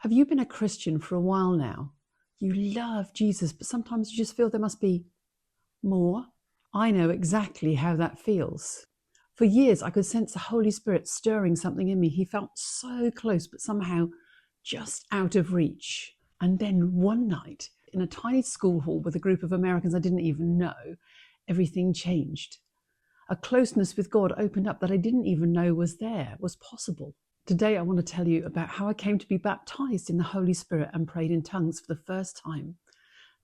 Have you been a Christian for a while now? You love Jesus, but sometimes you just feel there must be more. I know exactly how that feels. For years, I could sense the Holy Spirit stirring something in me. He felt so close, but somehow just out of reach. And then one night, in a tiny school hall with a group of Americans I didn't even know, everything changed. A closeness with God opened up that I didn't even know was there, was possible. Today, I want to tell you about how I came to be baptized in the Holy Spirit and prayed in tongues for the first time.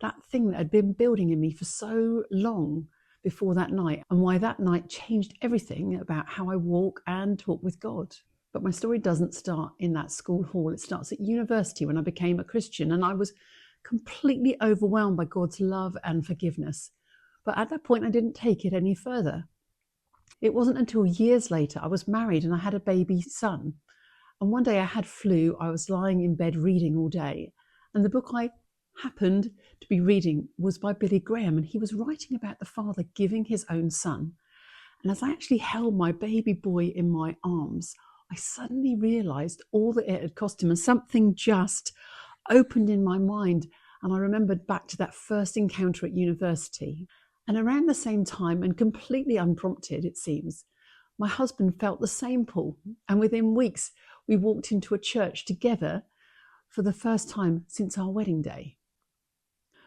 That thing that had been building in me for so long before that night, and why that night changed everything about how I walk and talk with God. But my story doesn't start in that school hall. It starts at university when I became a Christian, and I was completely overwhelmed by God's love and forgiveness. But at that point, I didn't take it any further. It wasn't until years later I was married and I had a baby son. And one day I had flu. I was lying in bed reading all day. And the book I happened to be reading was by Billy Graham. And he was writing about the father giving his own son. And as I actually held my baby boy in my arms, I suddenly realized all that it had cost him. And something just opened in my mind. And I remembered back to that first encounter at university. And around the same time, and completely unprompted, it seems, my husband felt the same pull. And within weeks, we walked into a church together for the first time since our wedding day.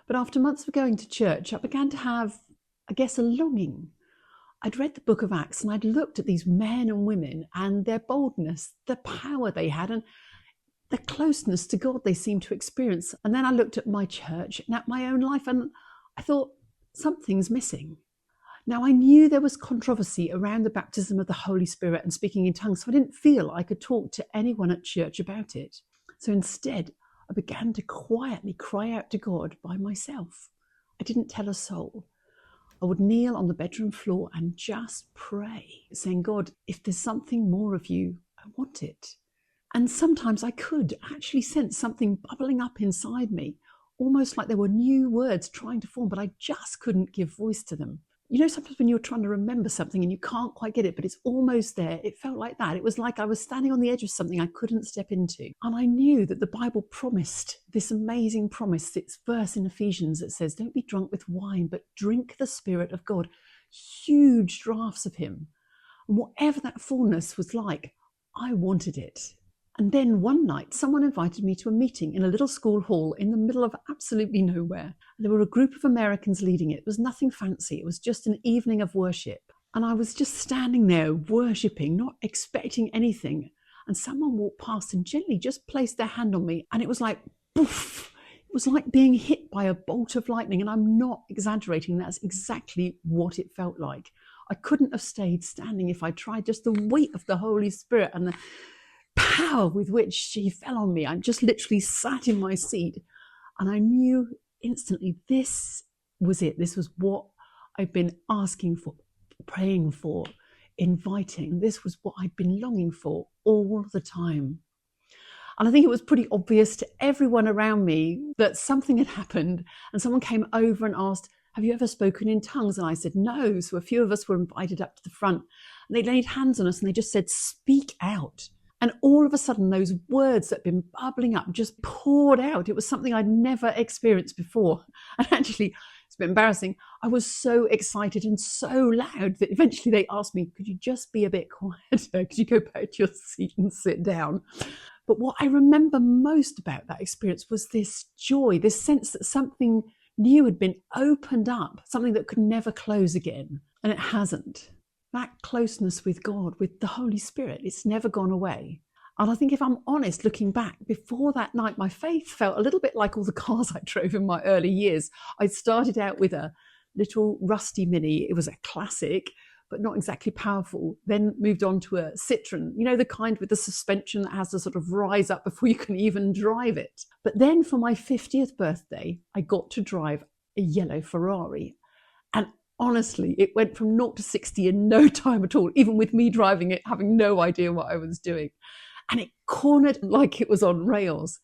But after months of going to church, I began to have, I guess, a longing. I'd read the book of Acts and I'd looked at these men and women and their boldness, the power they had, and the closeness to God they seemed to experience. And then I looked at my church and at my own life, and I thought, something's missing. Now, I knew there was controversy around the baptism of the Holy Spirit and speaking in tongues, so I didn't feel I could talk to anyone at church about it. So instead, I began to quietly cry out to God by myself. I didn't tell a soul. I would kneel on the bedroom floor and just pray, saying, God, if there's something more of you, I want it. And sometimes I could actually sense something bubbling up inside me, almost like there were new words trying to form, but I just couldn't give voice to them. You know, sometimes when you're trying to remember something and you can't quite get it, but it's almost there. It felt like that. It was like I was standing on the edge of something I couldn't step into. And I knew that the Bible promised this amazing promise, this verse in Ephesians that says, don't be drunk with wine, but drink the Spirit of God, huge draughts of him. And whatever that fullness was like, I wanted it. And then one night, someone invited me to a meeting in a little school hall in the middle of absolutely nowhere. There were a group of Americans leading it. It was nothing fancy. It was just an evening of worship. And I was just standing there worshipping, not expecting anything. And someone walked past and gently just placed their hand on me. And it was like, poof. It was like being hit by a bolt of lightning. And I'm not exaggerating. That's exactly what it felt like. I couldn't have stayed standing if I tried. Just the weight of the Holy Spirit and the power with which she fell on me. I just literally sat in my seat, and I knew instantly this was it. This was what I'd been asking for, praying for, inviting. This was what I'd been longing for all the time. And I think it was pretty obvious to everyone around me that something had happened, and someone came over and asked, have you ever spoken in tongues? And I said, no. So a few of us were invited up to the front, and they laid hands on us and they just said, speak out. And all of a sudden, those words that had been bubbling up just poured out. It was something I'd never experienced before. And actually, it's a bit embarrassing. I was so excited and so loud that eventually they asked me, could you just be a bit quieter? Could you go back to your seat and sit down? But what I remember most about that experience was this joy, this sense that something new had been opened up, something that could never close again. And it hasn't. That closeness with God, with the Holy Spirit, it's never gone away. And I think if I'm honest, looking back, before that night, my faith felt a little bit like all the cars I drove in my early years. I started out with a little rusty Mini. It was a classic, but not exactly powerful. Then moved on to a Citroen, you know, the kind with the suspension that has to sort of rise up before you can even drive it. But then for my 50th birthday, I got to drive a yellow Ferrari. And honestly, it went from 0 to 60 in no time at all, even with me driving it, having no idea what I was doing. And it cornered like it was on rails.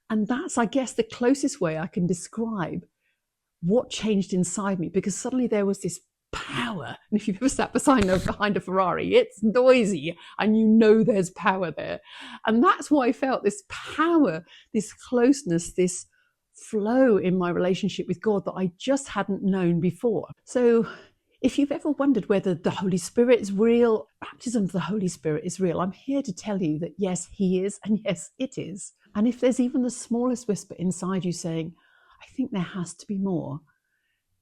And that's, I guess, the closest way I can describe what changed inside me, because suddenly there was this power. And if you've ever sat behind a Ferrari, it's noisy and you know there's power there. And that's what I felt, this power, this closeness, this flow in my relationship with God that I just hadn't known before. So if you've ever wondered whether the Holy Spirit is real, baptism of the Holy Spirit is real, I'm here to tell you that yes, he is, and yes, it is. And if there's even the smallest whisper inside you saying, I think there has to be more,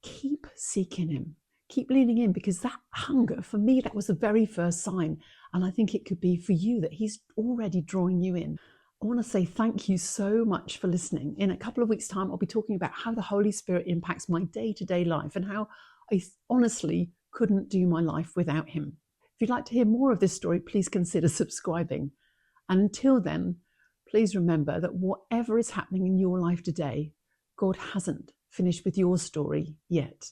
keep seeking him, keep leaning in, because that hunger, for me, that was the very first sign. And I think it could be for you that he's already drawing you in. I want to say thank you so much for listening. In a couple of weeks' time, I'll be talking about how the Holy Spirit impacts my day-to-day life and how I honestly couldn't do my life without him. If you'd like to hear more of this story, please consider subscribing. And until then, please remember that whatever is happening in your life today, God hasn't finished with your story yet.